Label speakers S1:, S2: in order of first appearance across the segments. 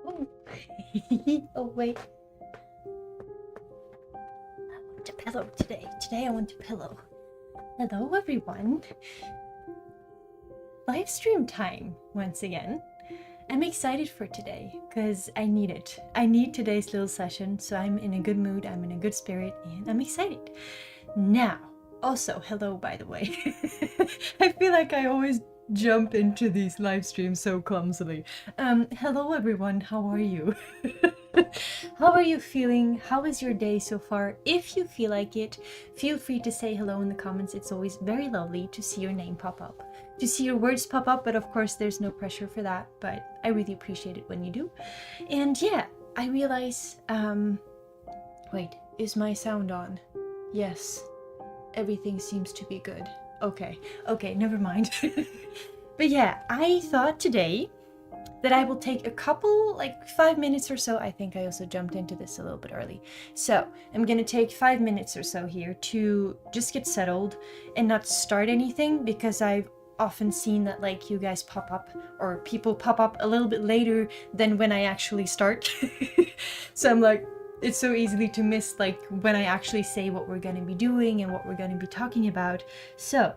S1: Oh, oh wait. I want to pillow today. Today I want to pillow. Hello everyone. Live stream time once again. I'm excited for today because I need it. I need today's little session, so I'm in a good mood, I'm in a good spirit, and I'm excited. Now, also, hello by the way. I feel like I always jump into these live streams so clumsily. Hello everyone, how are you? How are you feeling? How is your day so far? If you feel like it, feel free to say hello in the comments. It's always very lovely to see your name pop up, to see your words pop up, but of course there's no pressure for that, but I really appreciate it when you do. And yeah, I realize, wait, is my sound on? Yes, everything seems to be good. Okay, never mind. But yeah, I thought today that I will take a couple, like 5 minutes or so. I think I also jumped into this a little bit early. So I'm gonna take 5 minutes or so here to just get settled and not start anything, because I've often seen that like you guys pop up, or people pop up a little bit later than when I actually start. So I'm like, it's so easily to miss like when I actually say what we're gonna be doing and what we're gonna be talking about. So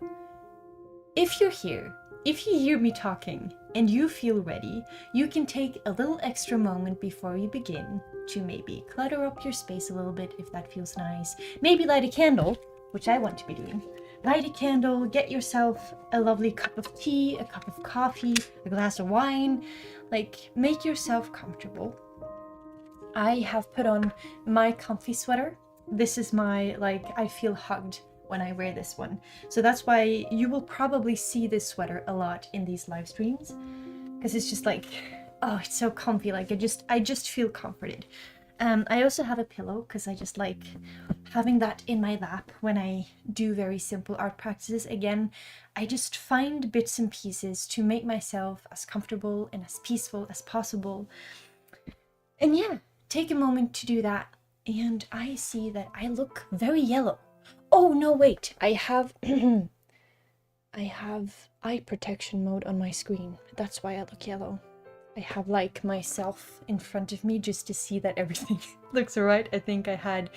S1: if you're here, if you hear me talking and you feel ready, you can take a little extra moment before you begin to maybe clutter up your space a little bit if that feels nice. Maybe light a candle, which I want to be doing. Light a candle, get yourself a lovely cup of tea, a cup of coffee, a glass of wine. Like, make yourself comfortable. I have put on my comfy sweater. This is my, like, I feel hugged when I wear this one. So that's why you will probably see this sweater a lot in these live streams, because it's just like, oh, it's so comfy. Like I just feel comforted. I also have a pillow because I just like having that in my lap when I do very simple art practices. Again, I just find bits and pieces to make myself as comfortable and as peaceful as possible. And yeah, take a moment to do that. And I see that I look very yellow. Oh no, wait, I have I have eye protection mode on my screen. That's why I look yellow. I have like myself in front of me just to see that everything looks alright. I think I had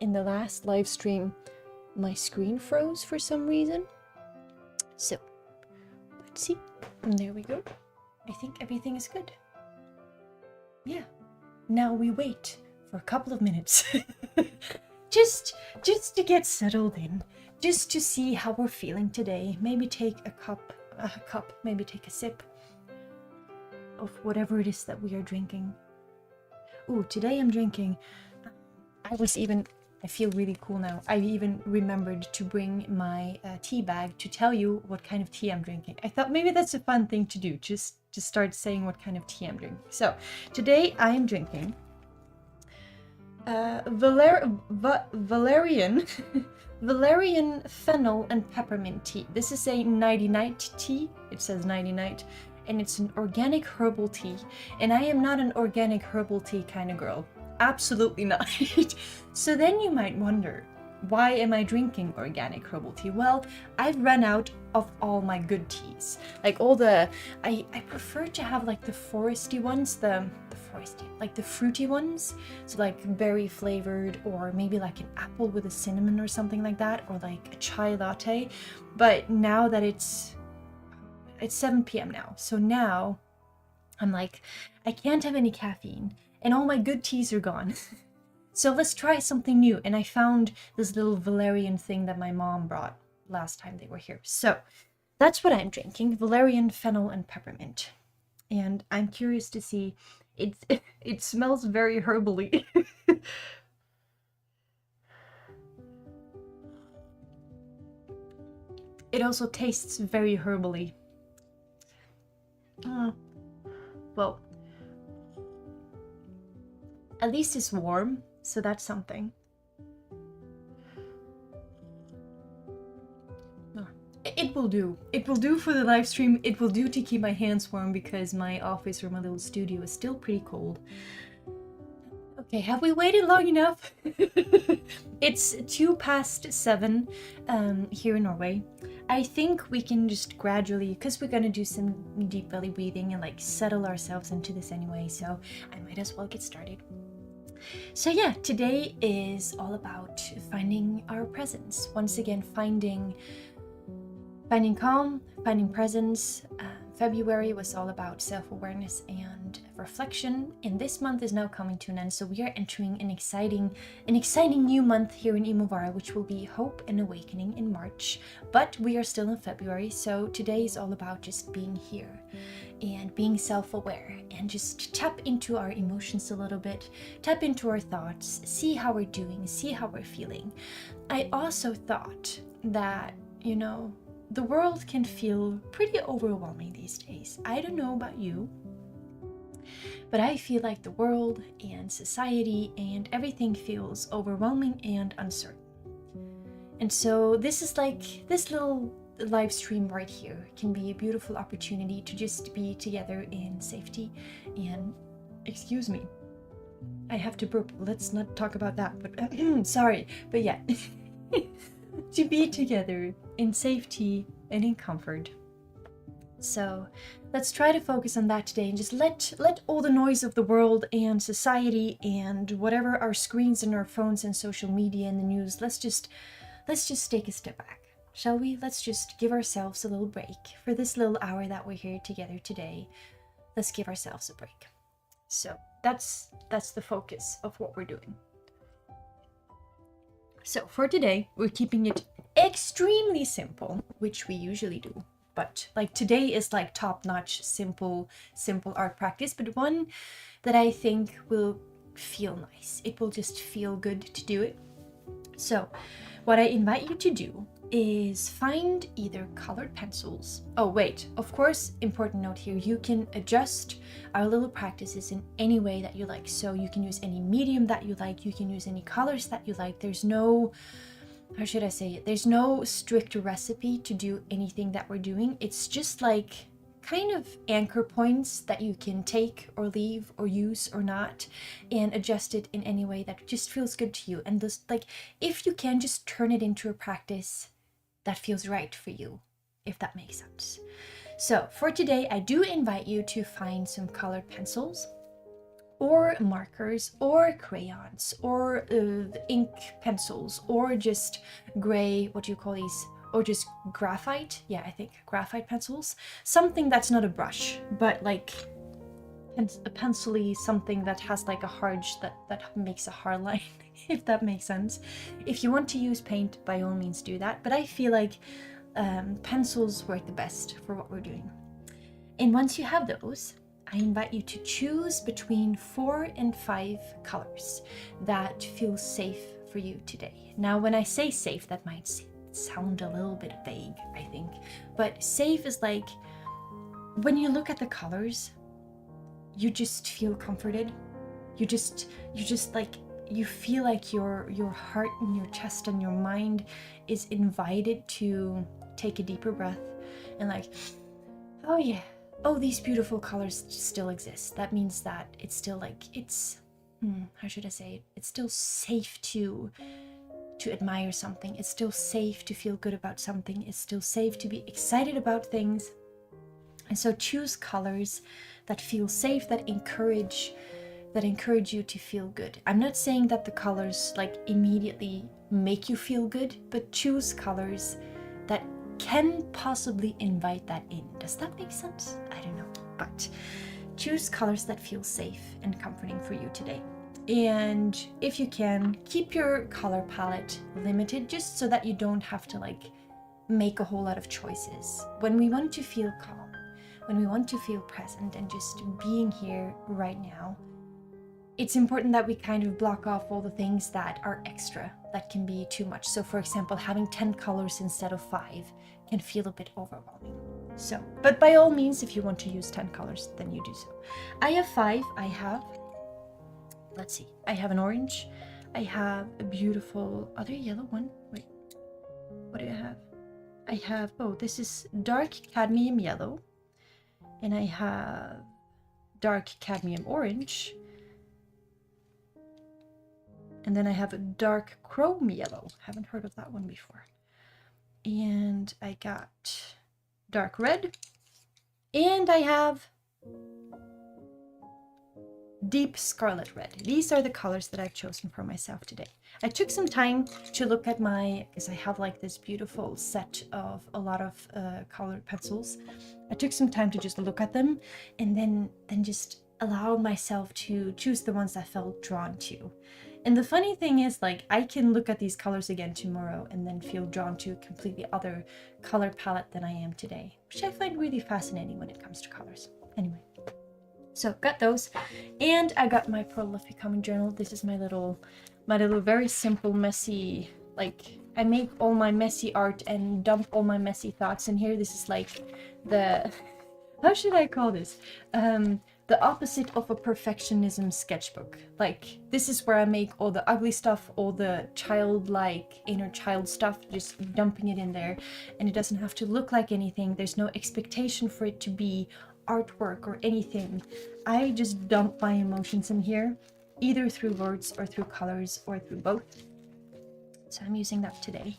S1: in the last live stream my screen froze for some reason. So let's see. And there we go. I think everything is good. Yeah. Now we wait for a couple of minutes. Just to get settled in, just to see how we're feeling today. Maybe take maybe take a sip of whatever it is that we are drinking. Ooh, today I'm drinking, I feel really cool now. I even remembered to bring my tea bag to tell you what kind of tea I'm drinking. I thought maybe that's a fun thing to do, just to start saying what kind of tea I'm drinking. So today I am drinking valerian valerian fennel and peppermint tea. This is a nighty night tea. It says nighty night, and it's an organic herbal tea. And I am not an organic herbal tea kind of girl. Absolutely not. So then you might wonder, why am I drinking organic herbal tea? Well, I've run out of all my good teas. Like all the, I prefer to have like the foresty ones, like the fruity ones. So like berry flavored, or maybe like an apple with a cinnamon or something like that, or like a chai latte. But now that it's 7 p.m. now, so now I'm like, I can't have any caffeine and all my good teas are gone. So let's try something new. And I found this little valerian thing that my mom brought last time they were here. So that's what I'm drinking, valerian, fennel, and peppermint. And I'm curious to see, it smells very herbally. It also tastes very herbally. Well, at least it's warm, so that's something. It will do. It will do for the live stream. It will do to keep my hands warm, because my office or my little studio is still pretty cold. Okay, have we waited long enough? It's 7:02 here in Norway. I think we can just gradually, because we're gonna do some deep belly breathing and like settle ourselves into this anyway, so I might as well get started. So yeah, today is all about finding our presence. Once again, finding calm, finding presence. February was all about self-awareness and reflection, and this month is now coming to an end, so we are entering an exciting new month here in IMOVARA, which will be Hope and Awakening in March. But we are still in February, so today is all about just being here and being self-aware and just tap into our emotions a little bit, tap into our thoughts, see how we're doing, see how we're feeling. I also thought that, you know, the world can feel pretty overwhelming these days. I don't know about you, but I feel like the world and society and everything feels overwhelming and uncertain. And so this is like, this little live stream right here can be a beautiful opportunity to just be together in safety and, excuse me, I have to burp. Let's not talk about that, but sorry, but yeah. To be together in safety and in comfort. So let's try to focus on that today and just let all the noise of the world and society and whatever our screens and our phones and social media and the news, let's just take a step back, shall we? Let's just give ourselves a little break for this little hour that we're here together today. Let's give ourselves a break. So that's the focus of what we're doing. So for today, we're keeping it extremely simple, which we usually do. But like today is like top-notch, simple art practice, but one that I think will feel nice. It will just feel good to do it. So what I invite you to do is find either colored pencils. Oh wait, of course, important note here, you can adjust our little practices in any way that you like. So you can use any medium that you like, you can use any colors that you like. There's no, how should I say it? There's no strict recipe to do anything that we're doing. It's just like kind of anchor points that you can take or leave or use or not and adjust it in any way that just feels good to you. And just like, if you can, just turn it into a practice that feels right for you, if that makes sense. So for today, I do invite you to find some colored pencils or markers or crayons or ink pencils or just gray, what do you call these? Or just graphite. Yeah, I think graphite pencils. Something that's not a brush, but like a pencil-y, something that has like a hard, that makes a hard line, if that makes sense. If you want to use paint, by all means do that. But I feel like pencils work the best for what we're doing. And once you have those, I invite you to choose between 4 and 5 colors that feel safe for you today. Now, when I say safe, that might sound a little bit vague, I think. But safe is like, when you look at the colors, you just feel comforted. You just like, you feel like your heart and your chest and your mind is invited to take a deeper breath and like, oh yeah, oh, these beautiful colors still exist. That means that it's still like, it's, how should I say it? It's still safe to admire something. It's still safe to feel good about something. It's still safe to be excited about things. And so choose colors that feel safe, that encourage you to feel good. I'm not saying that the colors like immediately make you feel good, but choose colors that can possibly invite that in. Does that make sense? I don't know, but choose colors that feel safe and comforting for you today. And if you can, keep your color palette limited, just so that you don't have to like make a whole lot of choices. When we want to feel calm, when we want to feel present and just being here right now, it's important that we kind of block off all the things that are extra, that can be too much. So for example, having 10 colors instead of 5 can feel a bit overwhelming. So, but by all means, if you want to use 10 colors, then you do so. I have 5. I have, let's see, I have an orange. I have a beautiful other yellow one. Wait, what do I have? I have, oh, this is dark cadmium yellow. And I have dark cadmium orange. And then I have a dark chrome yellow. Haven't heard of that one before. and I got dark red, and I have deep scarlet red. These are the colors that I've chosen for myself today. I took some time to look at because I have like this beautiful set of a lot of colored pencils. I took some time to just look at them and then just allow myself to choose the ones I felt drawn to. And the funny thing is, like, I can look at these colors again tomorrow and then feel drawn to a completely other color palette than I am today, which I find really fascinating when it comes to colors. Anyway. So got those, and I got my prolific comic journal. This is my little very simple, messy, like, I make all my messy art and dump all my messy thoughts in here. This is like the, how should I call this? The opposite of a perfectionism sketchbook. Like, this is where I make all the ugly stuff, all the childlike inner child stuff, just dumping it in there, and it doesn't have to look like anything. There's no expectation for it to be artwork or anything. I just dump my emotions in here, either through words or through colors or through both. So I'm using that today.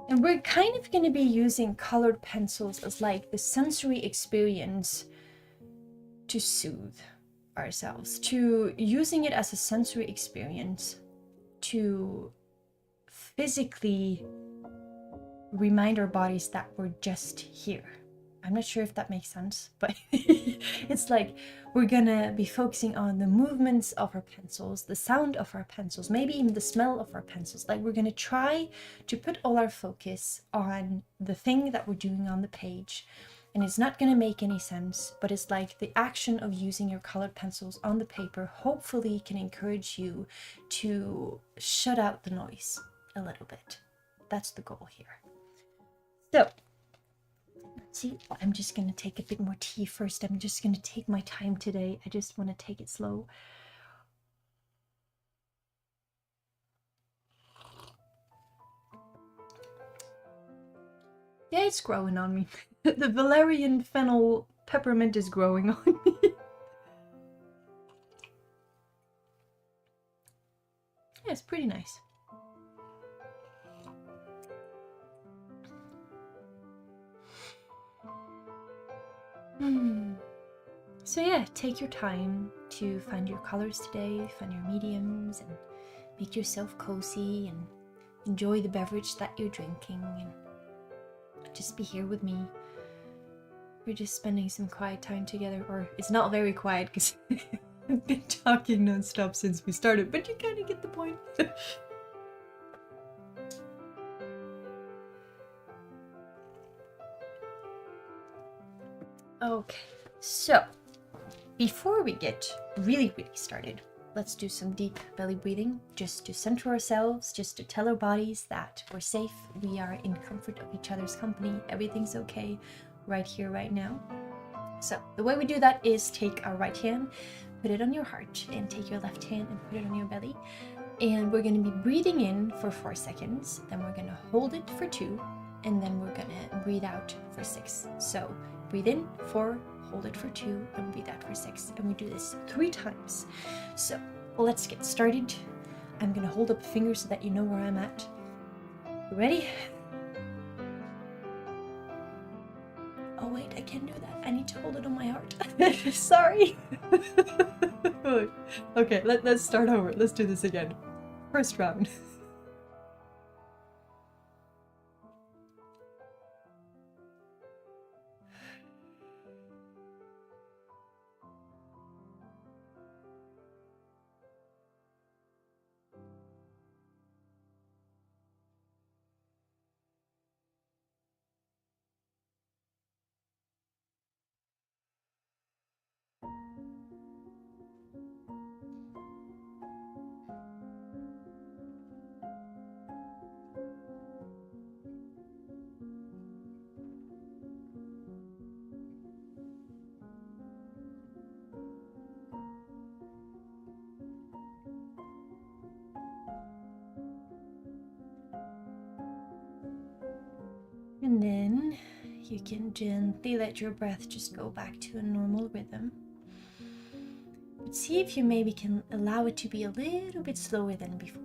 S1: And we're kind of going to be using colored pencils as like the sensory experience to soothe ourselves, to using it as a sensory experience to physically remind our bodies that we're just here. I'm not sure if that makes sense, but it's like we're gonna be focusing on the movements of our pencils, the sound of our pencils, maybe even the smell of our pencils. Like, we're gonna try to put all our focus on the thing that we're doing on the page. And it's not gonna make any sense, but it's like the action of using your colored pencils on the paper hopefully can encourage you to shut out the noise a little bit. That's the goal here. So, see, I'm just going to take a bit more tea first. I'm just going to take my time today. I just want to take it slow. Yeah, it's growing on me. The valerian fennel peppermint is growing on me. Yeah, it's pretty nice. So yeah, take your time to find your colors today, find your mediums, and make yourself cozy and enjoy the beverage that you're drinking, and just be here with me. We're just spending some quiet time together, or it's not very quiet because I've been talking non-stop since we started, but you kind of get the point. Okay, so before we get really started, let's do some deep belly breathing, just to center ourselves, just to tell our bodies that we're safe, we are in comfort of each other's company, everything's okay right here, right now. So the way we do that is take our right hand, put it on your heart, and take your left hand and put it on your belly. And we're going to be breathing in for 4 seconds, then we're going to hold it for 2, and then we're going to breathe out for 6. So breathe in 4, hold it for 2, and breathe out for 6. And we do this 3 times. So let's get started. I'm going to hold up a finger so that you know where I'm at. You ready? Oh wait, I can't do that. I need to hold it on my heart. Sorry. Okay, let's start over. Let's do this again. First round. And then you can gently let your breath just go back to a normal rhythm. But see if you maybe can allow it to be a little bit slower than before.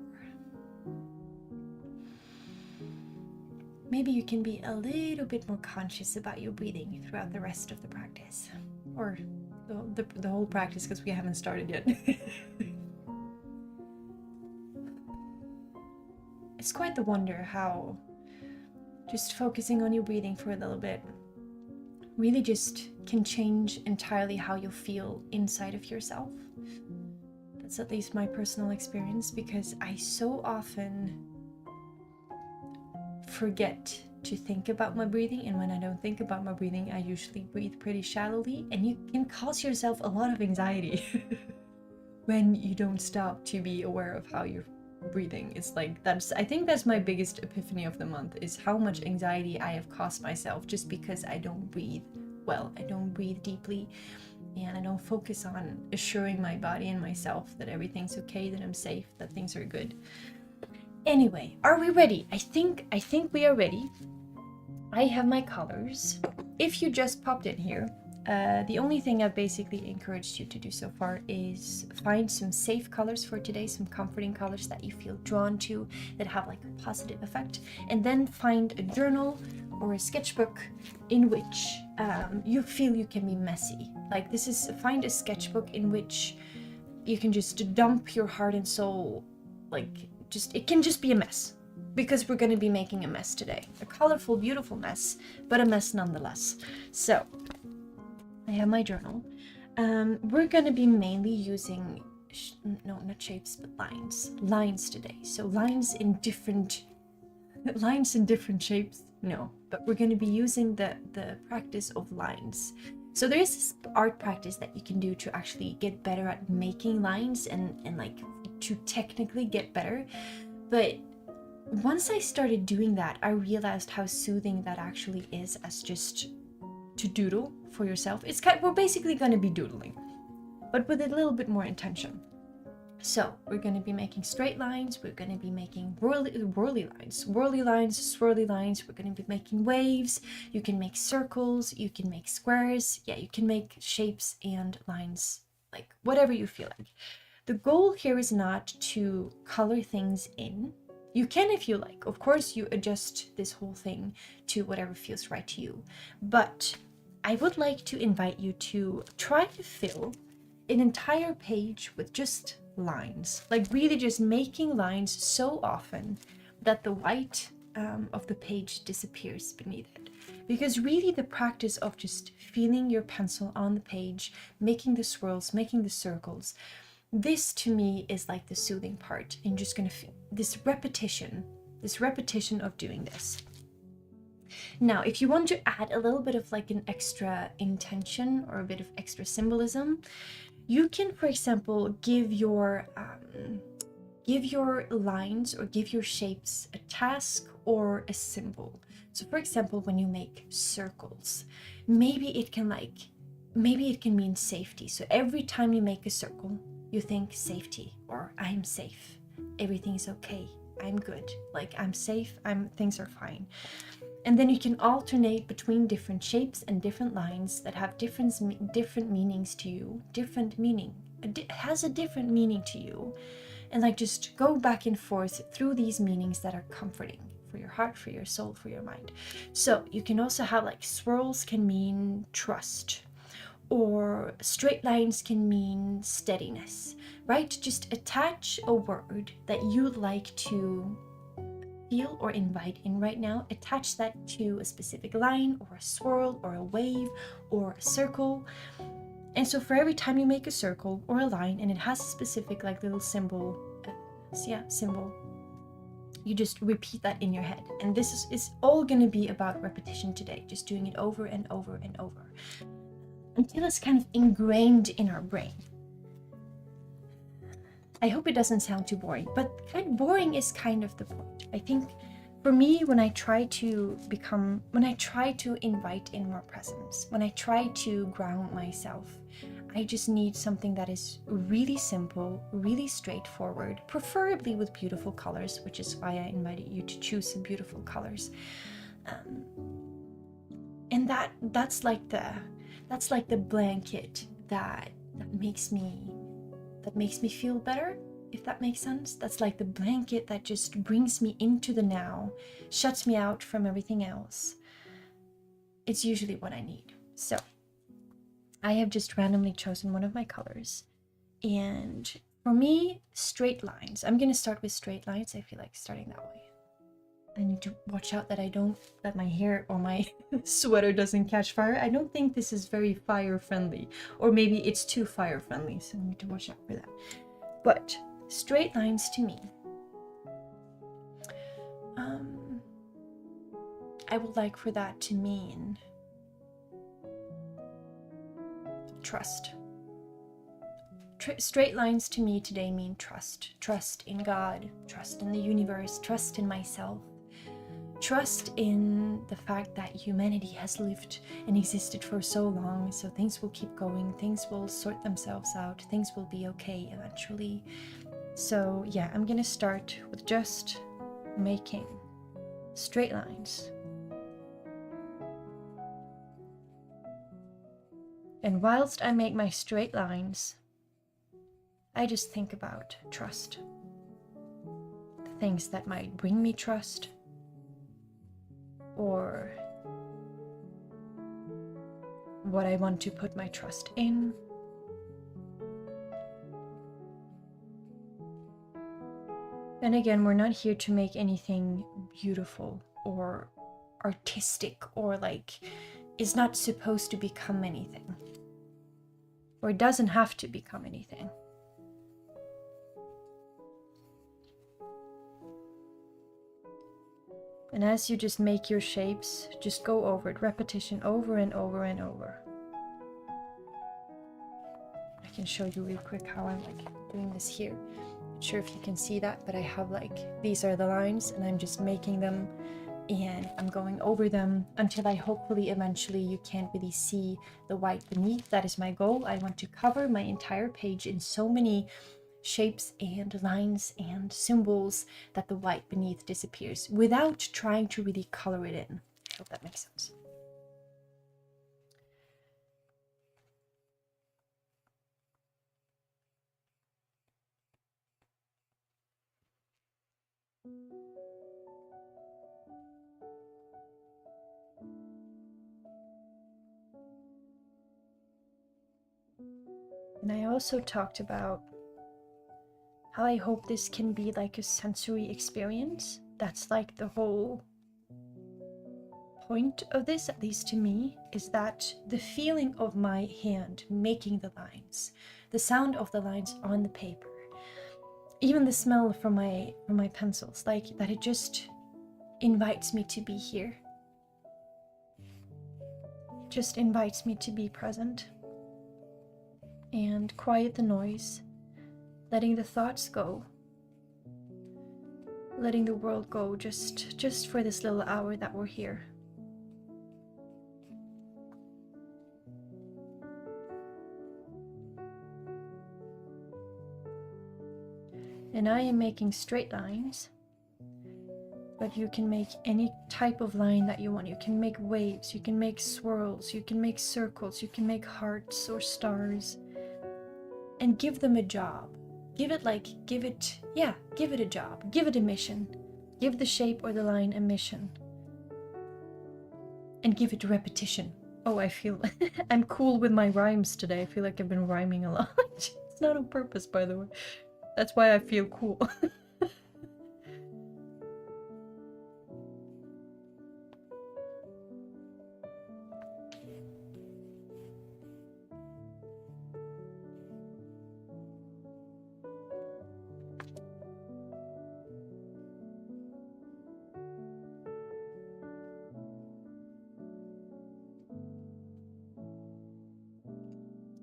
S1: maybe you can be a little bit more conscious about your breathing throughout the rest of the practice, or the whole practice, because we haven't started yet. It's quite the wonder how just focusing on your breathing for a little bit really just can change entirely how you feel inside of yourself. That's at least my personal experience, because I so often forget to think about my breathing, and when I don't think about my breathing, I usually breathe pretty shallowly, and you can cause yourself a lot of anxiety when you don't stop to be aware of how you're breathing. It's like, I think that's my biggest epiphany of the month, is how much anxiety I have caused myself just because I don't breathe well, I don't breathe deeply, and I don't focus on assuring my body and myself that everything's okay, that I'm safe, that things are good. Anyway, are we ready? I think we are ready. I have my colors. If you just popped in here, the only thing I've basically encouraged you to do so far is find some safe colors for today, some comforting colors that you feel drawn to, that have like a positive effect, and then find a journal or a sketchbook in which you feel you can be messy. Like find a sketchbook in which you can just dump your heart and soul, it can just be a mess, because we're going to be making a mess today. A colorful, beautiful mess, but a mess nonetheless. So I have my journal. We're going to be mainly using, not shapes, but lines today. So lines in different shapes, no, but we're going to be using the practice of lines. So there is this art practice that you can do to actually get better at making lines and like to technically get better. But once I started doing that, I realized how soothing that actually is, as just to doodle for yourself. We're basically going to be doodling, but with a little bit more intention. So we're going to be making straight lines, we're going to be making swirly lines. We're going to be making waves. You can make circles, you can make squares, you can make shapes and lines, like whatever you feel like. The goal here is not to color things in. You can if you like. Of course, you adjust this whole thing to whatever feels right to you. But I would like to invite you to try to fill an entire page with just lines. Like really just making lines so often that the white of the page disappears beneath it. Because really the practice of just feeling your pencil on the page, making the swirls, making the circles, this to me is like the soothing part, and just gonna feel this repetition of doing this. Now, if you want to add a little bit of like an extra intention or a bit of extra symbolism, you can, for example, give your lines or give your shapes a task or a symbol. So for example, when you make circles, maybe it can mean safety. So every time you make a circle, you think safety, or I'm safe, everything is okay, I'm good, like I'm safe, things are fine. And then you can alternate between different shapes and different lines that have different meanings to you, has a different meaning to you, and like just go back and forth through these meanings that are comforting for your heart, for your soul, for your mind. So you can also have like swirls can mean trust, or straight lines can mean steadiness, right? Just attach a word that you'd like to feel or invite in right now, attach that to a specific line or a swirl or a wave or a circle. And so for every time you make a circle or a line and it has a specific like little symbol, you just repeat that in your head. And this is all going to be about repetition today, just doing it over and over and over until it's kind of ingrained in our brain. I hope it doesn't sound too boring, but kind of boring is kind of the point. I think for me, when I try to invite in more presence, when I try to ground myself, I just need something that is really simple, really straightforward, preferably with beautiful colors, which is why I invited you to choose some beautiful colors. And that's like the blanket that makes me feel better, if that makes sense. That's like the blanket that just brings me into the now, shuts me out from everything else. It's usually what I need. So I have just randomly chosen one of my colors. And for me, straight lines. I'm going to start with straight lines. I feel like starting that way. I need to watch out that that my hair or my sweater doesn't catch fire. I don't think this is very fire friendly, or maybe it's too fire friendly, so I need to watch out for that. But straight lines to me, I would like for that to mean trust. Straight lines to me today mean trust. Trust in God, trust in the universe, trust in myself. Trust in the fact that humanity has lived and existed for so long, so things will keep going, things will sort themselves out, things will be okay eventually. So yeah, I'm gonna start with just making straight lines. And whilst I make my straight lines, I just think about trust. The things that might bring me trust, or what I want to put my trust in. And again, we're not here to make anything beautiful or artistic, or like is not supposed to become anything, or it doesn't have to become anything. And as you just make your shapes, just go over it, repetition over and over and over. I can show you real quick how I'm like doing this here. Not sure if you can see that, but I have like, these are the lines and I'm just making them and I'm going over them until I hopefully eventually you can't really see the white beneath. That is my goal. I want to cover my entire page in so many shapes and lines and symbols that the white beneath disappears without trying to really color it in. I hope that makes sense. And I also talked about how I hope this can be like a sensory experience. That's like the whole point of this, at least to me, is that the feeling of my hand making the lines, the sound of the lines on the paper, even the smell from my pencils, like that, it just invites me to be here. It just invites me to be present and quiet the noise, letting the thoughts go, letting the world go just for this little hour that we're here. And I am making straight lines, but you can make any type of line that you want. You can make waves, you can make swirls, you can make circles, you can make hearts or stars, and give them a job. Give it a job, give it a mission. Give the shape or the line a mission. And give it repetition. Oh, I feel I'm cool with my rhymes today. I feel like I've been rhyming a lot. It's not on purpose, by the way. That's why I feel cool.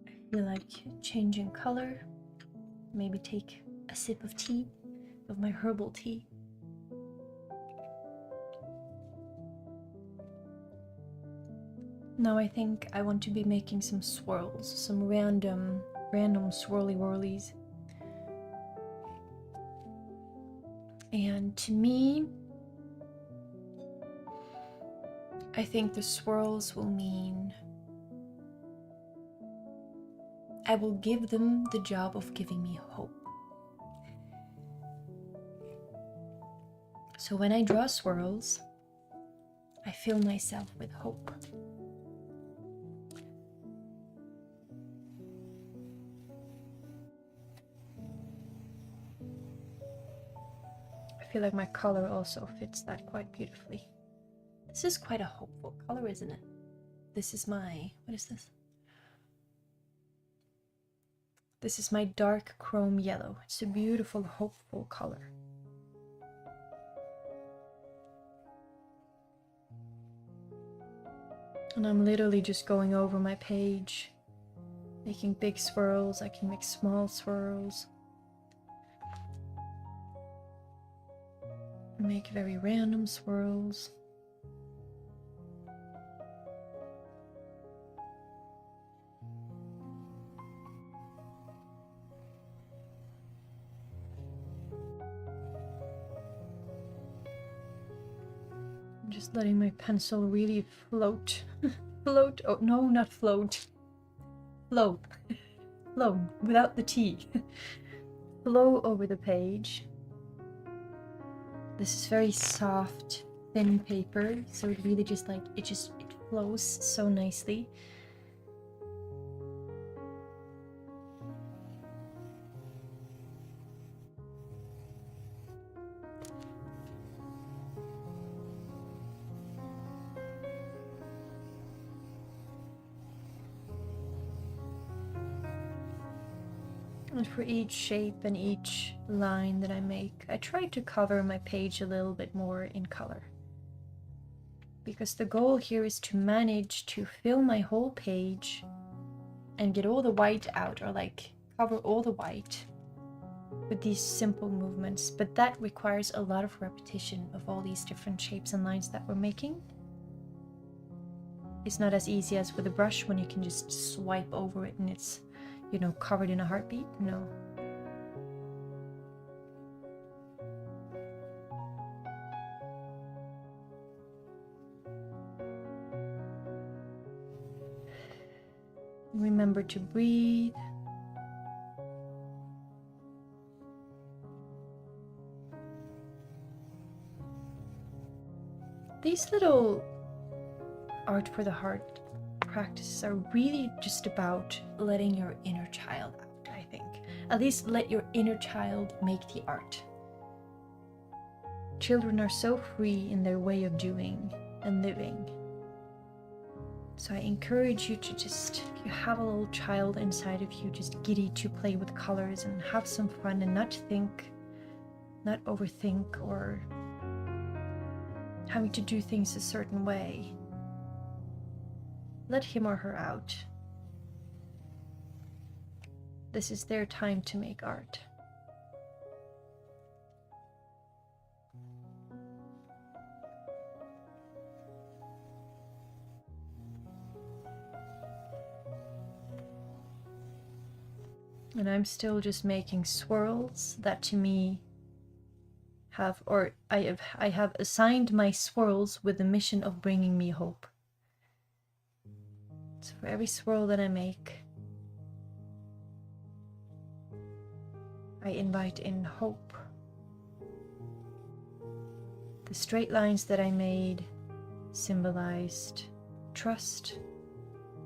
S1: I feel like changing color. Maybe take a sip of tea, of my herbal tea. Now I think I want to be making some swirls, some random swirly whirlies. And to me, I think the swirls will mean I will give them the job of giving me hope. So when I draw swirls, I fill myself with hope. I feel like my color also fits that quite beautifully. This is quite a hopeful color, isn't it? This is my, what is this? This is my dark chrome yellow. It's a beautiful, hopeful color. And I'm literally just going over my page, making big swirls. I can make small swirls. Make very random swirls. I'm just letting my pencil really float. Float. Oh, no, not float. Flow. Flow, without the T. Flow over the page. This is very soft, thin paper, so it really just like, it flows so nicely. And for each shape and each line that I make, I try to cover my page a little bit more in color. Because the goal here is to manage to fill my whole page and get all the white out, or like cover all the white with these simple movements. But that requires a lot of repetition of all these different shapes and lines that we're making. It's not as easy as with a brush when you can just swipe over it and it's, you know, covered in a heartbeat. No. Remember to breathe. These little art for the heart practices are really just about letting your inner child out, I think. At least let your inner child make the art. Children are so free in their way of doing and living. So I encourage you to just, if you have a little child inside of you, just giddy to play with colors and have some fun and not think, not overthink or having to do things a certain way. Let him or her out. This is their time to make art. And I'm still just making swirls that to me have, or I have assigned my swirls with the mission of bringing me hope. So for every swirl that I make, I invite in hope. The straight lines that I made symbolized trust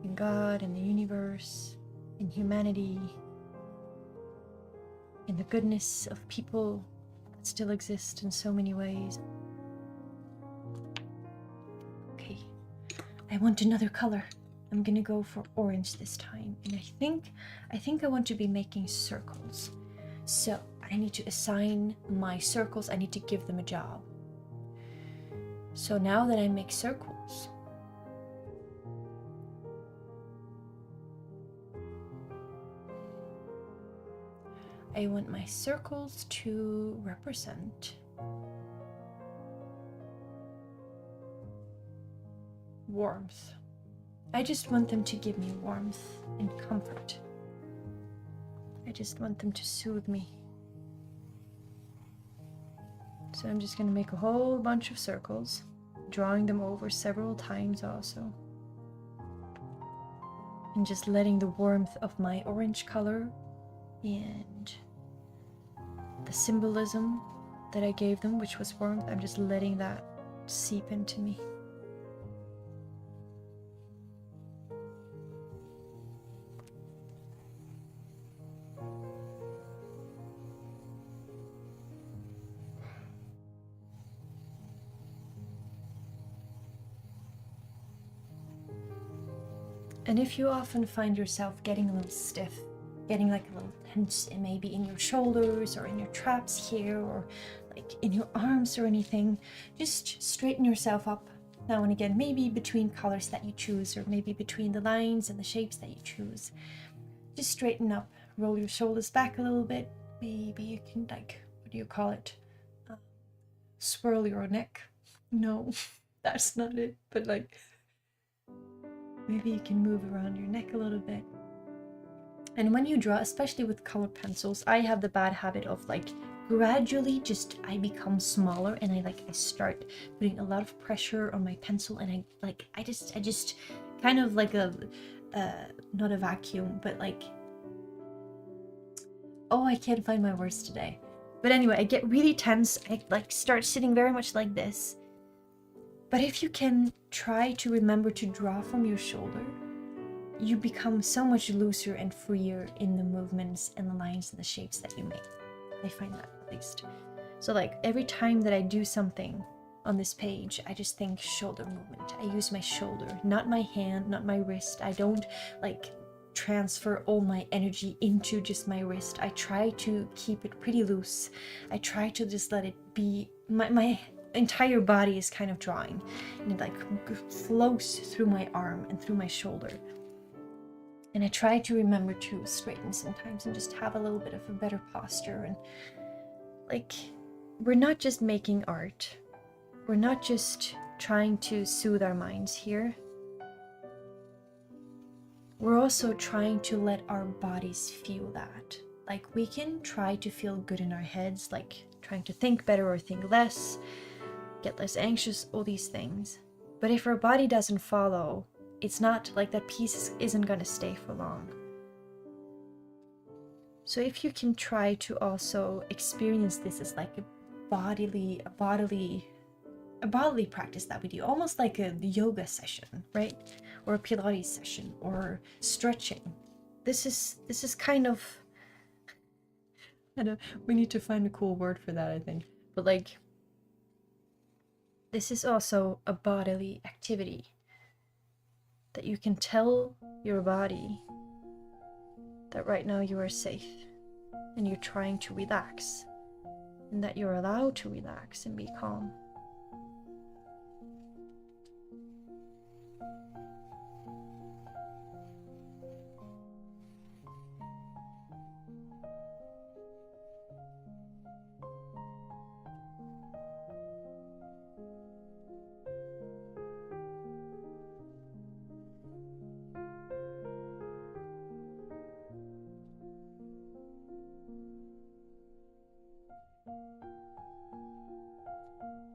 S1: in God, in the universe, in humanity, in the goodness of people that still exist in so many ways. Okay, I want another color. I'm gonna go for orange this time, and I think I want to be making circles. So I need to assign my circles, I need to give them a job. So now that I make circles, I want my circles to represent warmth. I just want them to give me warmth and comfort. I just want them to soothe me. So I'm just going to make a whole bunch of circles, drawing them over several times also. And just letting the warmth of my orange color and the symbolism that I gave them, which was warmth. I'm just letting that seep into me. And if you often find yourself getting a little stiff, getting like a little tense, and maybe in your shoulders or in your traps here or like in your arms or anything, just straighten yourself up now and again, maybe between colors that you choose or maybe between the lines and the shapes that you choose. Just straighten up, roll your shoulders back a little bit. Maybe you can, like, what do you call it? Swirl your neck. No, that's not it, but like maybe you can move around your neck a little bit. And when you draw, especially with colored pencils, I have the bad habit of like gradually just I become smaller and I start putting a lot of pressure on my pencil, and I just kind of like a not a vacuum, but like, oh, I can't find my words today. But anyway, I get really tense. I like start sitting very much like this. But if you can try to remember to draw from your shoulder, you become so much looser and freer in the movements and the lines and the shapes that you make. I find that, at least. So like every time that I do something on this page, I just think shoulder movement. I use my shoulder, not my hand, not my wrist. I don't like transfer all my energy into just my wrist. I try to keep it pretty loose. I try to just let it be my entire body is kind of drawing, and it like flows through my arm and through my shoulder. And I try to remember to straighten sometimes and just have a little bit of a better posture. And like, we're not just making art, we're not just trying to soothe our minds here, we're also trying to let our bodies feel that. Like, we can try to feel good in our heads, like trying to think better or think less, get less anxious, all these things. But if our body doesn't follow, it's not like that piece isn't gonna stay for long. So if you can try to also experience this as like a bodily practice that we do, almost like a yoga session, right? Or a Pilates session or stretching. This is kind of, we need to find a cool word for that, I think. But like, this is also a bodily activity that you can tell your body that right now you are safe and you're trying to relax, and that you're allowed to relax and be calm.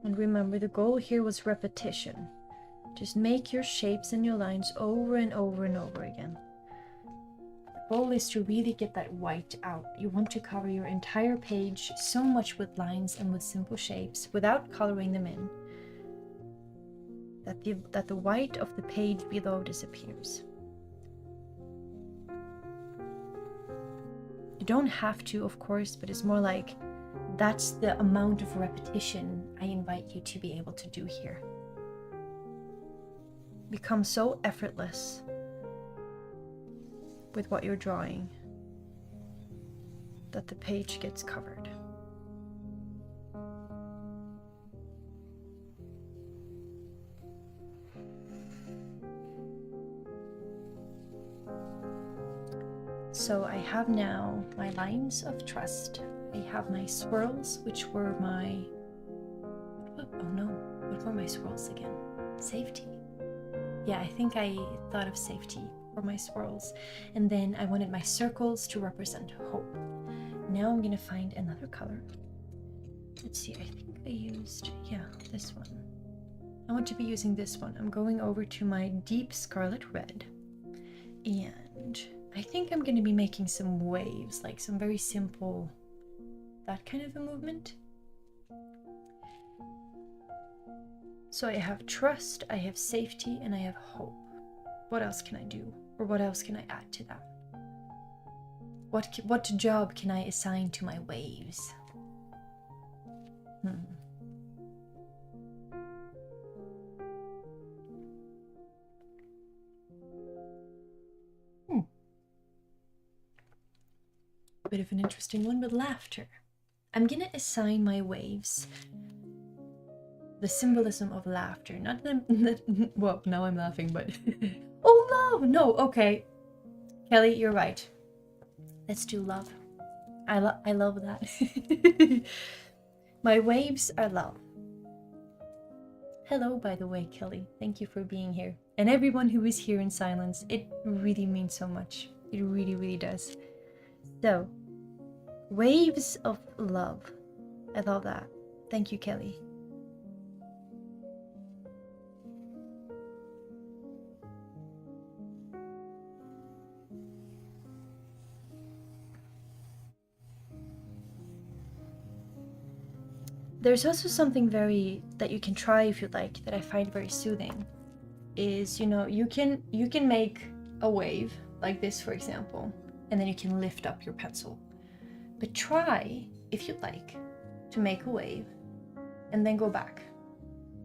S1: And remember, the goal here was repetition. Just make your shapes and your lines over and over and over again. The goal is to really get that white out. You want to cover your entire page so much with lines and with simple shapes without coloring them in, that the white of the page below disappears. You don't have to, of course, but it's more like that's the amount of repetition I invite you to be able to do here. Become so effortless with what you're drawing that the page gets covered. So I have now my lines of trust. I have my swirls, which were my, oh no, what were my swirls again? Safety. Yeah, I think I thought of safety for my swirls. And then I wanted my circles to represent hope. Now I'm gonna find another color. Let's see, I think I used, yeah, this one. I want to be using this one. I'm going over to my deep scarlet red. And I think I'm gonna be making some waves, like some very simple, that kind of a movement. So I have trust, I have safety, and I have hope. What else can I do? Or what else can I add to that? What job can I assign to my waves? A bit of an interesting one with laughter. I'm gonna assign my waves the symbolism of laughter, not the well, now I'm laughing, but oh no, okay, Kelly, you're right. Let's do love. I love that. My waves are love. Hello, by the way, Kelly. Thank you for being here, and everyone who is here in silence. It really means so much. It really, really does. So, waves of love. I love that. Thank you, Kelly. There's also something that you can try if you'd like, that I find very soothing, is, you know, you can make a wave like this, for example, and then you can lift up your pencil. But try, if you'd like, to make a wave and then go back.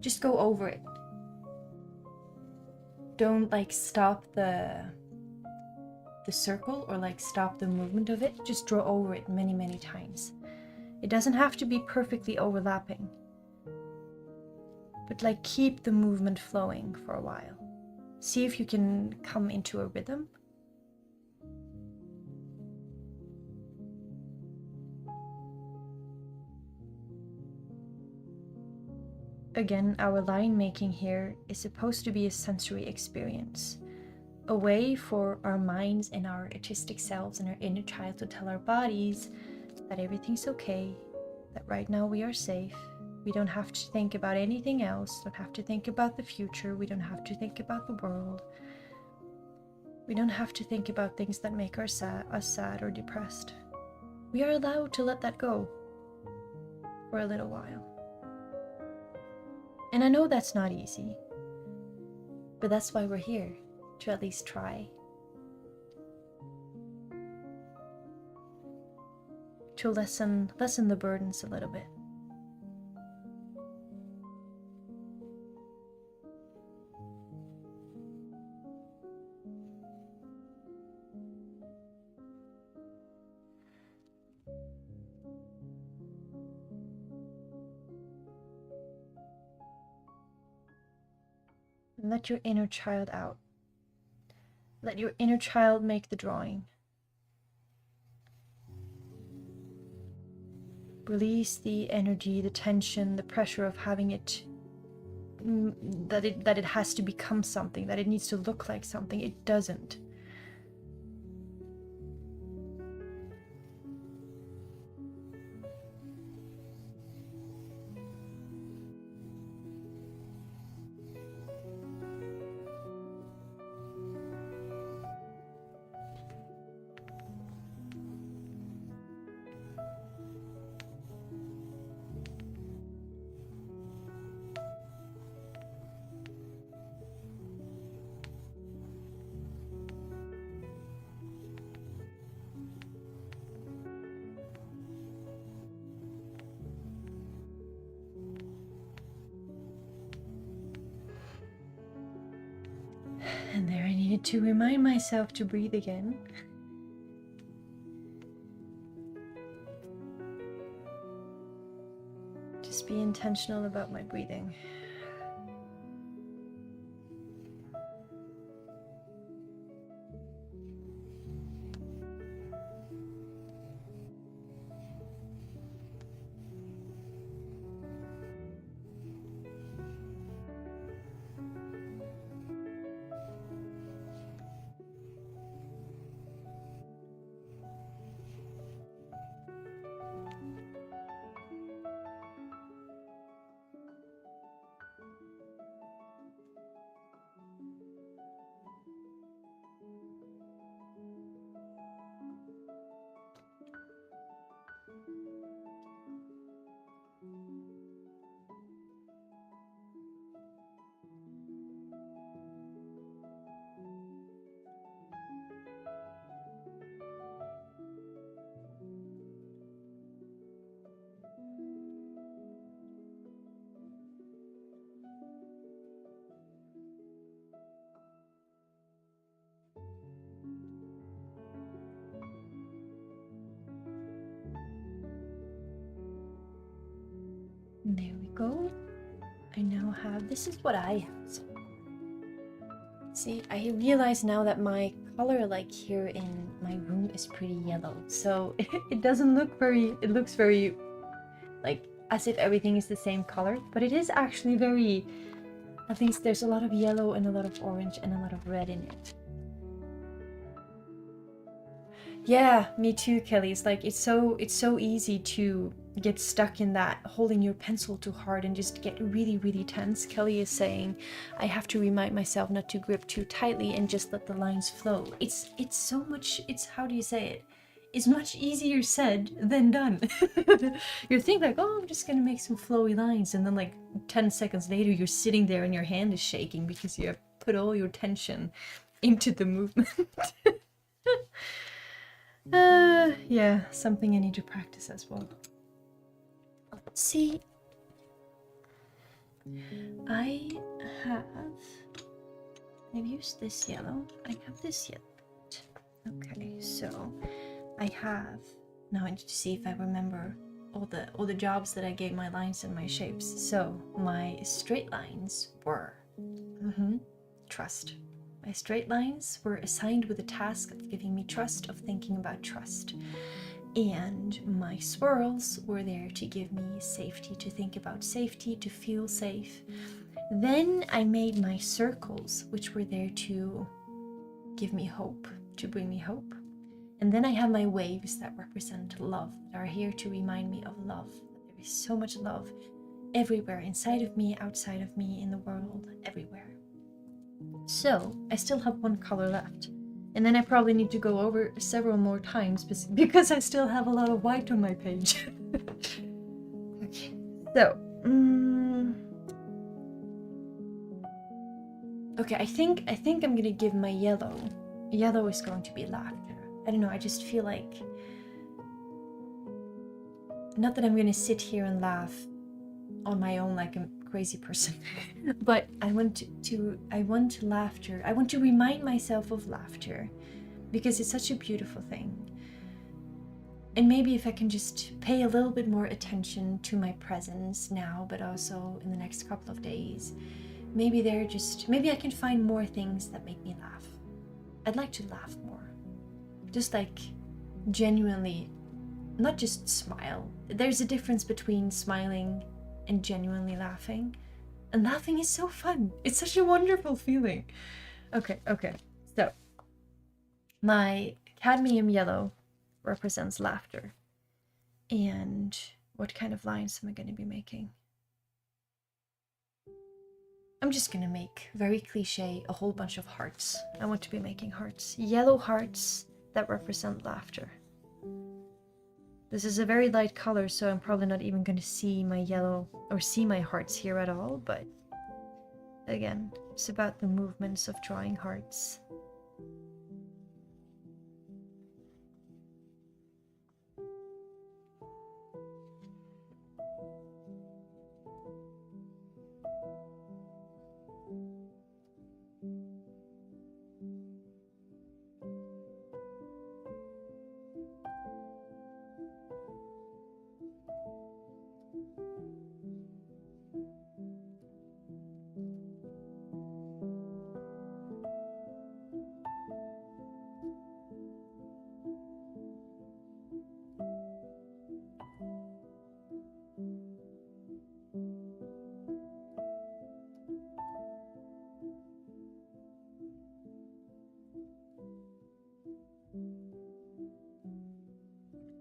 S1: Just go over it. Don't like stop the circle or like stop the movement of it. Just draw over it many, many times. It doesn't have to be perfectly overlapping, but like keep the movement flowing for a while. See if you can come into a rhythm. Again, our line making here is supposed to be a sensory experience, a way for our minds and our artistic selves and our inner child to tell our bodies that everything's okay, that right now we are safe. We don't have to think about anything else, don't have to think about the future, we don't have to think about the world. We don't have to think about things that make us sad or depressed. We are allowed to let that go for a little while. And I know that's not easy, but that's why we're here, to at least try. To lessen the burdens a little bit. And let your inner child out. Let your inner child make the drawing. Release the energy, the tension, the pressure of having it, that it has to become something, that it needs to look like something. It doesn't. And there I needed to remind myself to breathe again. Just be intentional about my breathing. There we go. I now have, this is what I have. So, see, I realize now that my color like here in my room is pretty yellow. So it doesn't look very, it looks very like as if everything is the same color. But it is actually very, at least there's a lot of yellow and a lot of orange and a lot of red in it. Yeah, me too, Kelly. It's like it's so easy to get stuck in that holding your pencil too hard and just get really, really tense. Kelly is saying I have to remind myself not to grip too tightly and just let the lines flow. It's so much, it's, how do you say it? It's much easier said than done. You think like, oh, I'm just gonna make some flowy lines, and then like 10 seconds later you're sitting there and your hand is shaking because you have put all your tension into the movement. Yeah, something I need to practice as well. Let's see. I've used this yellow. I have this yellow. Okay, so I have, now I need to see if I remember all the jobs that I gave my lines and my shapes. So my straight lines were trust. My straight lines were assigned with the task of giving me trust, of thinking about trust. And my swirls were there to give me safety, to think about safety, to feel safe. Then I made my circles, which were there to give me hope, to bring me hope. And then I have my waves that represent love, that are here to remind me of love. There is so much love everywhere, inside of me, outside of me, in the world, everywhere. So I still have one color left, and then I probably need to go over several more times because I still have a lot of white on my page. Okay, so okay, I think I'm gonna give my yellow is going to be laughter. I don't know, I just feel like, not that I'm gonna sit here and laugh on my own like a crazy person, but I want laughter. I want to remind myself of laughter because it's such a beautiful thing. And maybe if I can just pay a little bit more attention to my presence now, but also in the next couple of days, maybe I can find more things that make me laugh. I'd like to laugh more, just like genuinely, not just smile. There's a difference between smiling and genuinely laughing, and laughing is so fun. It's such a wonderful feeling. Okay, so my cadmium yellow represents laughter. And what kind of lines am I going to be making? I'm just going to make, very cliche, a whole bunch of hearts. I want to be making hearts, yellow hearts that represent laughter. This is a very light color, so I'm probably not even going to see my yellow or see my hearts here at all, but again, it's about the movements of drawing hearts.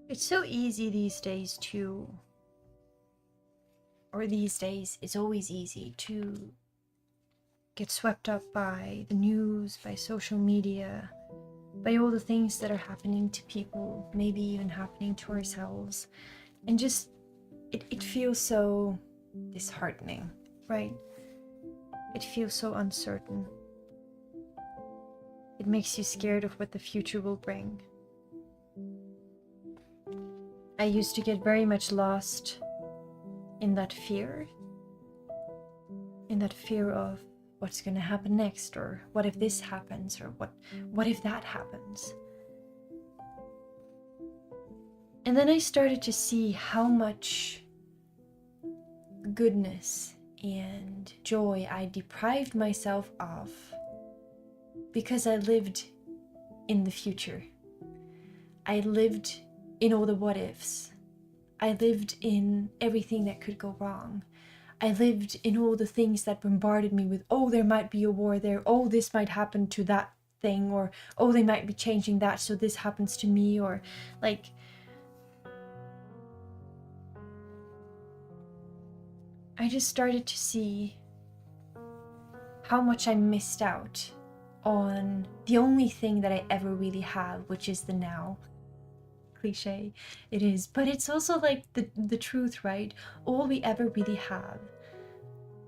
S1: It's so easy these days it's always easy to get swept up by the news, by social media, by all the things that are happening to people, maybe even happening to ourselves. And just, it feels so disheartening, right? It feels so uncertain. It makes you scared of what the future will bring. I used to get very much lost in that fear of what's going to happen next, or what if this happens, or what if that happens. And then I started to see how much goodness and joy I deprived myself of because I lived in the future. I lived in all the what ifs. I lived in everything that could go wrong. I lived in all the things that bombarded me with, oh, there might be a war there, oh, this might happen to that thing, or oh, they might be changing that so this happens to me, or like, I just started to see how much I missed out on the only thing that I ever really have, which is the now. Cliche it is, but it's also like the truth, right? All we ever really have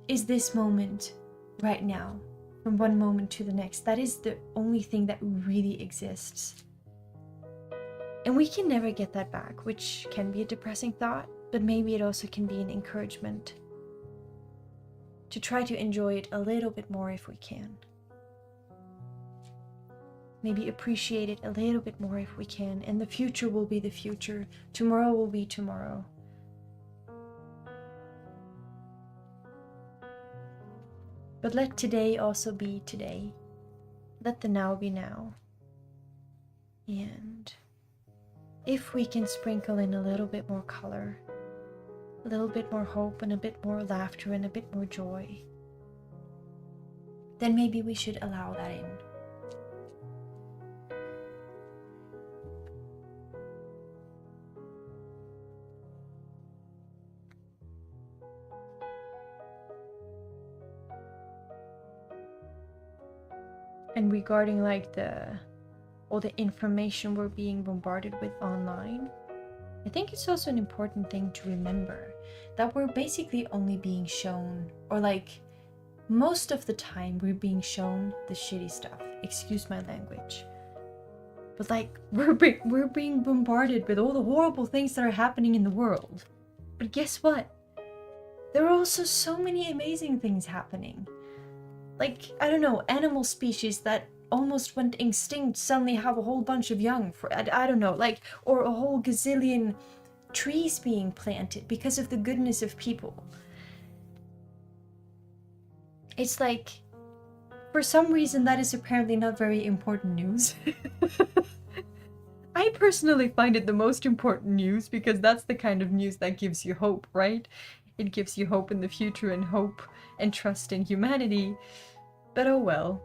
S1: is this moment right now, from one moment to the next. That is the only thing that really exists, and we can never get that back, which can be a depressing thought, but maybe it also can be an encouragement to try to enjoy it a little bit more if we can. Maybe appreciate it a little bit more if we can, and the future will be the future. Tomorrow will be tomorrow. But let today also be today. Let the now be now. And if we can sprinkle in a little bit more color, a little bit more hope and a bit more laughter and a bit more joy, then maybe we should allow that in. And regarding like all the information we're being bombarded with online, I think it's also an important thing to remember that we're basically only being shown, or like most of the time we're being shown the shitty stuff. Excuse my language. But like we're being bombarded with all the horrible things that are happening in the world. But guess what? There are also so many amazing things happening. Like, I don't know, animal species that almost went extinct suddenly have a whole bunch of young. I don't know, like, or a whole gazillion trees being planted because of the goodness of people. It's like, for some reason, that is apparently not very important news. I personally find it the most important news because that's the kind of news that gives you hope, right? It gives you hope in the future and hope and trust in humanity. But oh well.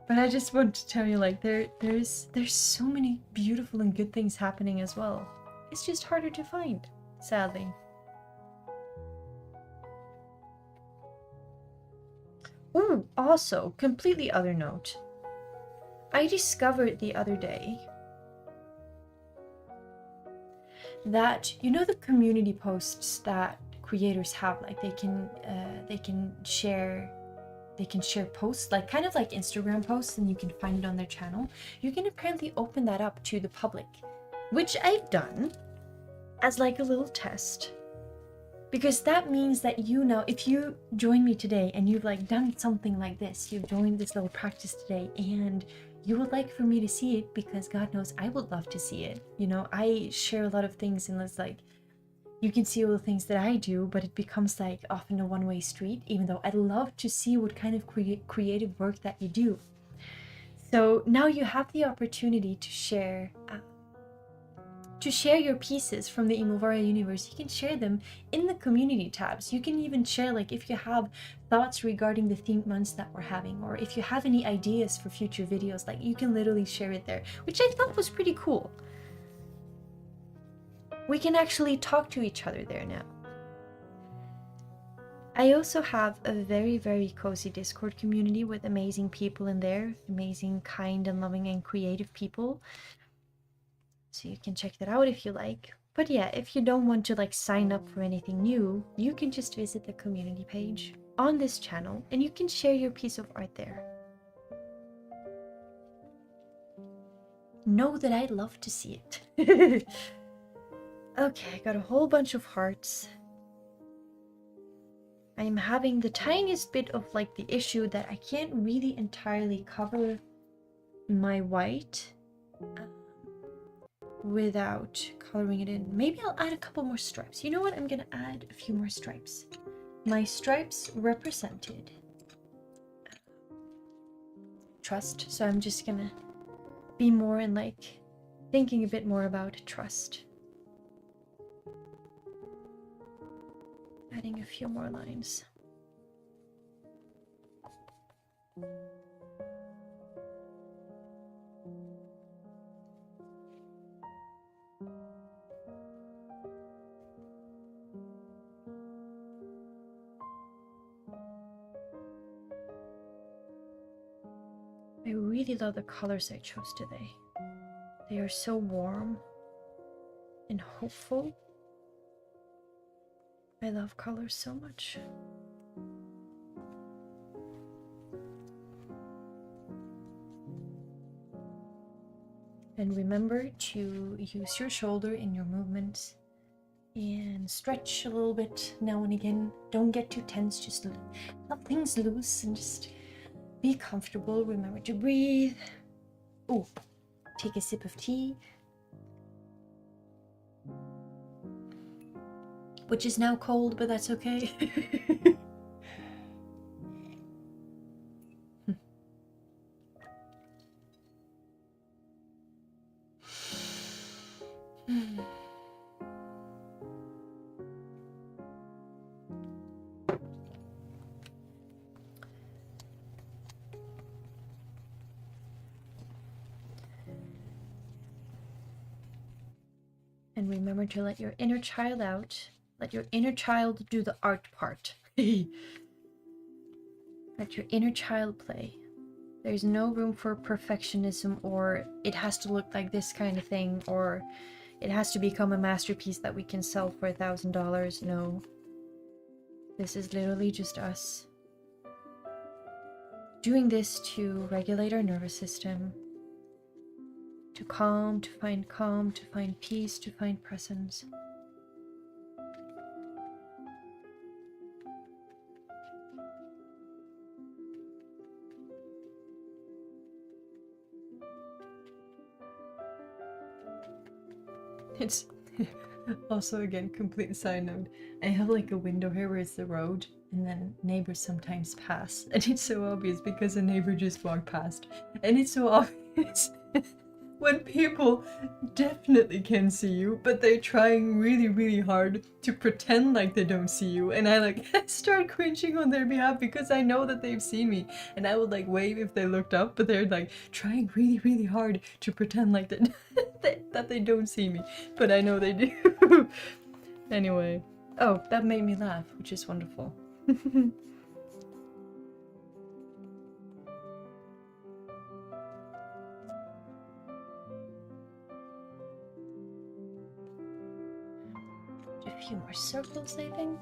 S1: But I just want to tell you, like, there's so many beautiful and good things happening as well. It's just harder to find, sadly. Ooh, also, completely other note. I discovered the other day that, you know, the community posts that creators have, like they can share posts, like kind of like Instagram posts, and you can find it on their channel. You can apparently open that up to the public, which I've done as like a little test, because that means that, you know, if you join me today and you've like done something like this, you've joined this little practice today and you would like for me to see it, because God knows I would love to see it. You know, I share a lot of things, and it's like, you can see all the things that I do, but it becomes like often a one-way street, even though I'd love to see what kind of creative work that you do. So now you have the opportunity to share your pieces from the IMOVARA universe. You can share them in the community tabs. You can even share, like, if you have thoughts regarding the themed months that we're having, or if you have any ideas for future videos, like, you can literally share it there, which I thought was pretty cool. We can actually talk to each other there now. I also have a very, very cozy Discord community with amazing people in there, amazing, kind and loving and creative people. So you can check that out if you like. But yeah, if you don't want to like sign up for anything new, you can just visit the community page on this channel and you can share your piece of art there. Know that I'd love to see it. Okay, I got a whole bunch of hearts. I'm having the tiniest bit of like the issue that I can't really entirely cover my white without coloring it in. Maybe I'll add a couple more stripes. You know what? I'm gonna add a few more stripes. my stripes represented trust, so I'm just gonna be more in like thinking a bit more about trust. Adding a few more lines. I really love the colors I chose today. They are so warm and hopeful. I love colors so much. And remember to use your shoulder in your movements and stretch a little bit now and again. Don't get too tense, just let things loose and just be comfortable. Remember to breathe. Oh, take a sip of tea, which is now cold, but that's okay. And remember to let your inner child out. Let your inner child do the art part. Let your inner child play. There's no room for perfectionism or it has to look like this kind of thing or it has to become a masterpiece that we can sell for $1,000. No. This is literally just us doing this to regulate our nervous system, to calm, to find peace, to find presence. It's also, again, complete side note, I have like a window here where it's the road and then neighbors sometimes pass and it's so obvious because a neighbor just walked past and it's so obvious when people definitely can see you but they're trying really hard to pretend like they don't see you, and I like start cringing on their behalf because I know that they've seen me and I would like wave if they looked up, but they're like trying really hard to pretend like that they don't see me, but I know they do. Anyway, oh, that made me laugh, which is wonderful. A few more circles, I think.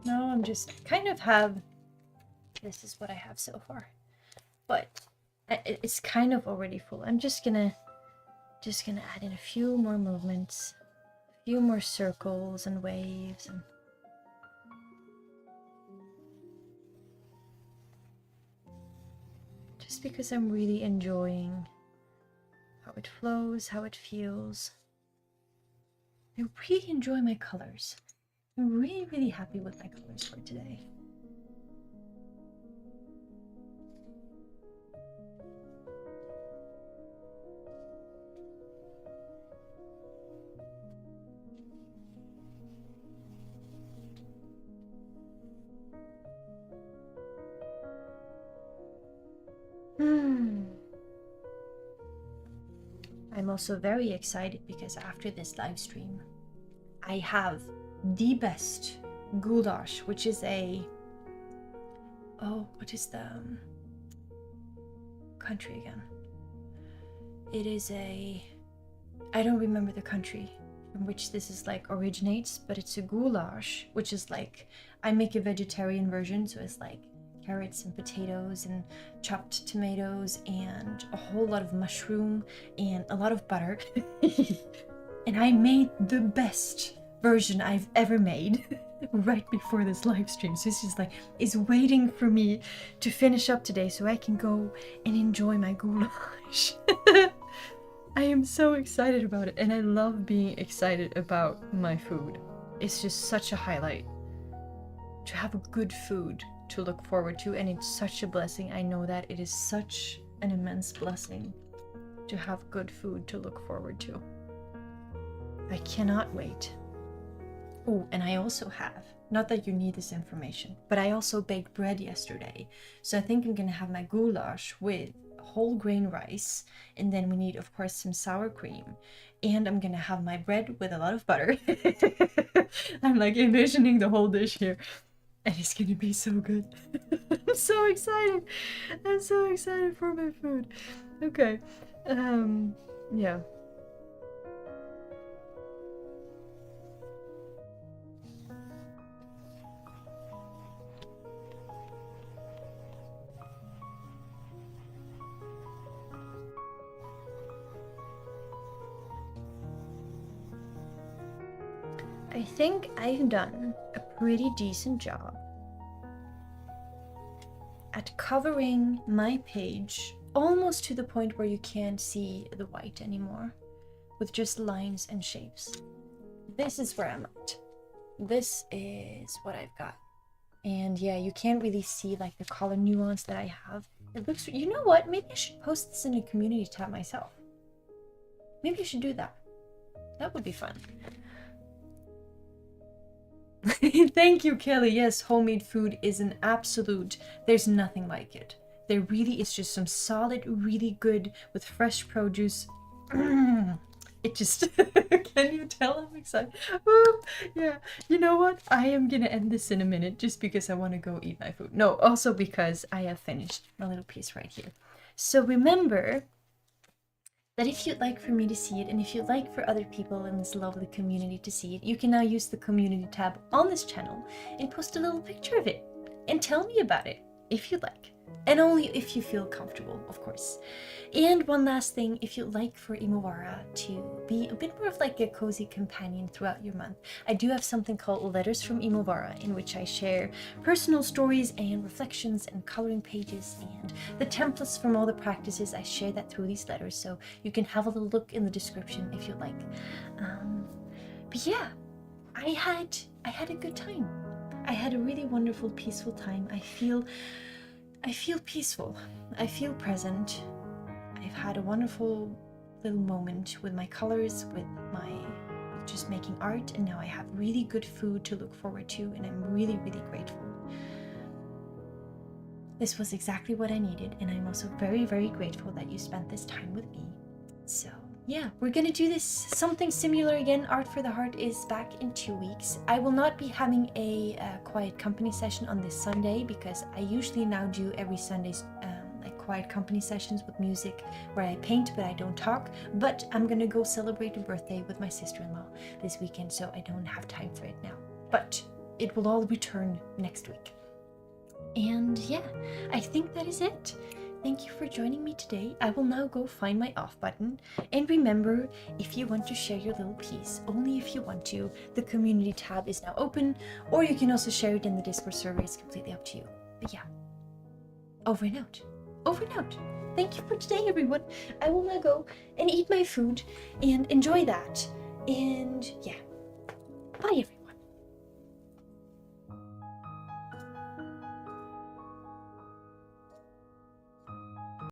S1: No, I'm just kind of have, this is what I have so far, but it's kind of already full. I'm just gonna add in a few more movements, a few more circles and waves, and just because I'm really enjoying how it flows, how it feels. I really enjoy my colors. I'm really happy with my colors for today. I'm also very excited because after this live stream, I have the best goulash, which is a, oh, what is the country again? It is I don't remember the country from which this is like originates, but it's a goulash, which is like, I make a vegetarian version, so it's like carrots and potatoes and chopped tomatoes and a whole lot of mushroom and a lot of butter. And I made the best version I've ever made right before this live stream. So it's just like, it's waiting for me to finish up today so I can go and enjoy my goulash. I am so excited about it, and I love being excited about my food. It's just such a highlight to have a good food to look forward to, and it's such a blessing. I know that it is such an immense blessing to have good food to look forward to. I cannot wait. Oh, and I also have, not that you need this information, but I also baked bread yesterday. So I think I'm gonna have my goulash with whole grain rice, and then we need, of course, some sour cream. And I'm gonna have my bread with a lot of butter. I'm like envisioning the whole dish here. And it's gonna be so good. I'm so excited. I'm so excited for my food. Okay. Yeah. I think I've done a pretty decent job at covering my page almost to the point where you can't see the white anymore, with just lines and shapes. This is where I'm at. This is what I've got. And yeah, you can't really see like the color nuance that I have. It looks, you know what? Maybe I should post this in a community tab myself. Maybe I should do that. That would be fun. Thank you, Kelly. Yes, homemade food is an absolute, there's nothing like it. There really is just some solid, really good with fresh produce. It just, can you tell I'm excited? Ooh, yeah, you know what? I am gonna end this in a minute just because I want to go eat my food. No, also because I have finished my little piece right here. So remember that if you'd like for me to see it, and if you'd like for other people in this lovely community to see it, you can now use the community tab on this channel and post a little picture of it and tell me about it if you'd like, and only if you feel comfortable, of course. And one last thing, if you'd like for IMOVARA to be a bit more of like a cozy companion throughout your month, I do have something called Letters from IMOVARA, in which I share personal stories and reflections and coloring pages and the templates from all the practices. I share that through these letters, so you can have a little look in the description if you'd like. But yeah, I had a good time. I had a really wonderful, peaceful time. I feel peaceful. I feel present. I've had a wonderful little moment with my colors, with just making art, and now I have really good food to look forward to, and I'm really, really grateful. This was exactly what I needed, and I'm also very, very grateful that you spent this time with me. So yeah, we're gonna do this something similar again. Art for the Heart is back in 2 weeks. I will not be having a quiet company session on this Sunday, because I usually now do every Sunday's like quiet company sessions with music where I paint but I don't talk. But I'm gonna go celebrate a birthday with my sister-in-law this weekend, so I don't have time for it now. But it will all return next week. And yeah, I think that is it. Thank you for joining me today. I will now go find my off button. And remember, if you want to share your little piece, only if you want to, the community tab is now open, or you can also share it in the Discord server. It's completely up to you. But yeah, over and out. Over and out. Thank you for today, everyone. I will now go and eat my food and enjoy that. And yeah, bye, everyone.